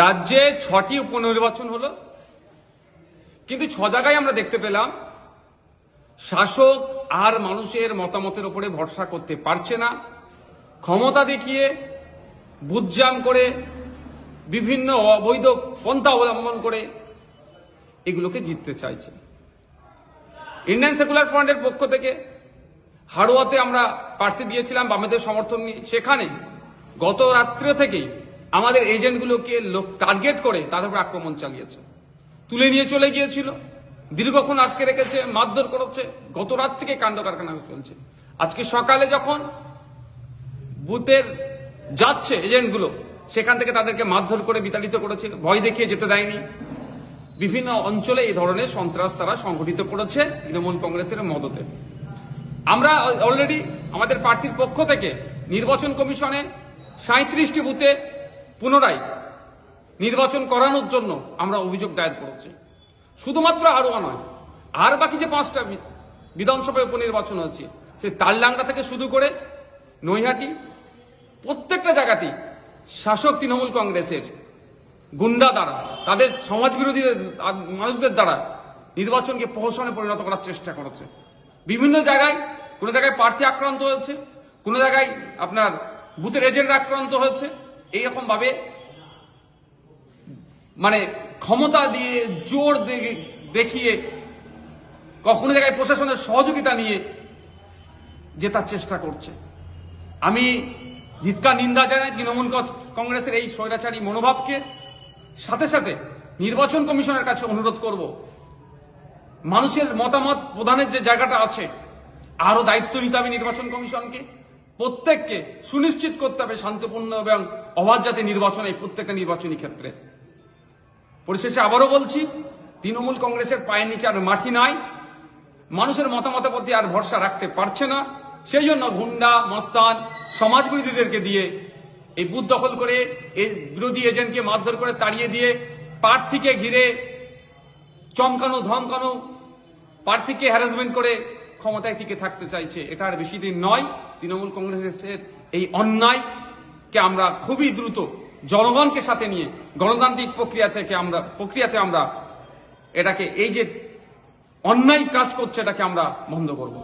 রাজ্যে 6টি উপনির্বাচন হলো, কিন্তু 6 জায়গায় আমরা দেখতে পেলাম শাসক আর মানুষের মতামতের উপরে ভরসা করতে পারছে না। ক্ষমতা দেখিয়ে বুঝজাম করে বিভিন্ন অবৈধ পন্থা অবলম্বন করে এগুলোকে জিততে চাইছে। ইন্ডিয়ান সেকুলার ফ্রন্টের পক্ষ থেকে হাড়োয়াতে আমরা প্রার্থী দিয়েছিলাম বামেদের সমর্থন নিয়ে। সেখানে গত রাত্রে থেকেই আমাদের এজেন্টগুলোকে টার্গেট করে তাদের উপর আক্রমণ চালিয়েছে, তুলে নিয়ে চলে গিয়েছিল, দীর্ঘক্ষণ আটকে রেখেছে, মারধর করেছে। গত রাত থেকে কাণ্ড কারখানা চলছে। আজকে সকালে যখন বুথের যাচ্ছে এজেন্টগুলো, সেখান থেকে তাদেরকে মারধর করে বিতাড়িত করেছে, ভয় দেখিয়ে যেতে দেয়নি। বিভিন্ন অঞ্চলে এই ধরনের সন্ত্রাস তারা সংগঠিত করেছে তৃণমূল কংগ্রেসের মদতে। আমরা অলরেডি আমাদের প্রার্থীর পক্ষ থেকে নির্বাচন কমিশনে 37টি বুথে পুনরায় নির্বাচন করানোর জন্য আমরা অভিযোগ দায়ের করেছি। শুধুমাত্র হাড়োয়া নয়, আর বাকি যে 5টা বিধানসভায় উপনির্বাচন হয়েছে, সেই তালডাংরা থেকে শুরু করে নৈহাটি, প্রত্যেকটা জায়গাতেই শাসক তৃণমূল কংগ্রেসের গুন্ডা দ্বারা, তাদের সমাজবিরোধী মানুষদের দ্বারা নির্বাচনকে প্রহসনে পরিণত করার চেষ্টা করেছে। বিভিন্ন জায়গায়, কোনো জায়গায় প্রার্থী আক্রান্ত হয়েছে, কোনো জায়গায় আপনার বুথের এজেন্ট আক্রান্ত হয়েছে। এইরকম ভাবে মানে ক্ষমতা দিয়ে, জোর দেখিয়ে, কখনো জায়গায় প্রশাসনের সহযোগিতা নিয়ে জেতার চেষ্টা করছে। আমি ধিক্কার নিন্দা জানাই তৃণমূল কংগ্রেসের এই স্বৈরাচারী মনোভাবকে। সাথে সাথে নির্বাচন কমিশনের কাছে অনুরোধ করব, মানুষের মতামত প্রদানের যে জায়গাটা আছে, আরো দায়িত্ব নিতে হবে নির্বাচন কমিশনকে। প্রত্যেককে সুনিশ্চিত করতে হবে শান্তিপূর্ণ এবং অবাধ যাতে নির্বাচন, এই প্রত্যেকটা নির্বাচনী ক্ষেত্রে। পরিশেষে আবারও বলছি, তৃণমূল কংগ্রেসের পায়ের নিচে আর মাটি নাই, মানুষের মতামতের প্রতি আর ভরসা রাখতে পারছে না। সেই জন্য গুন্ডা, মস্তান, সমাজবিরোধীদেরকে দিয়ে এই বুথ দখল করে, এই বিরোধী এজেন্টকে মারধর করে তাড়িয়ে দিয়ে, প্রার্থীকে ঘিরে চমকানো ধমকানো, প্রার্থীকে হ্যারাসমেন্ট করে ক্ষমতায় টিকে থাকতে চাইছে। এটা আর বেশি দিন নয়। তৃণমূল কংগ্রেসের এই অন্যায়কে আমরা খুবই দ্রুত জনগণকে সাথে নিয়ে গণতান্ত্রিক প্রক্রিয়াতে আমরা এটাকে, এই যে অন্যায় কাজ করছে, এটাকে আমরা বন্ধ করব।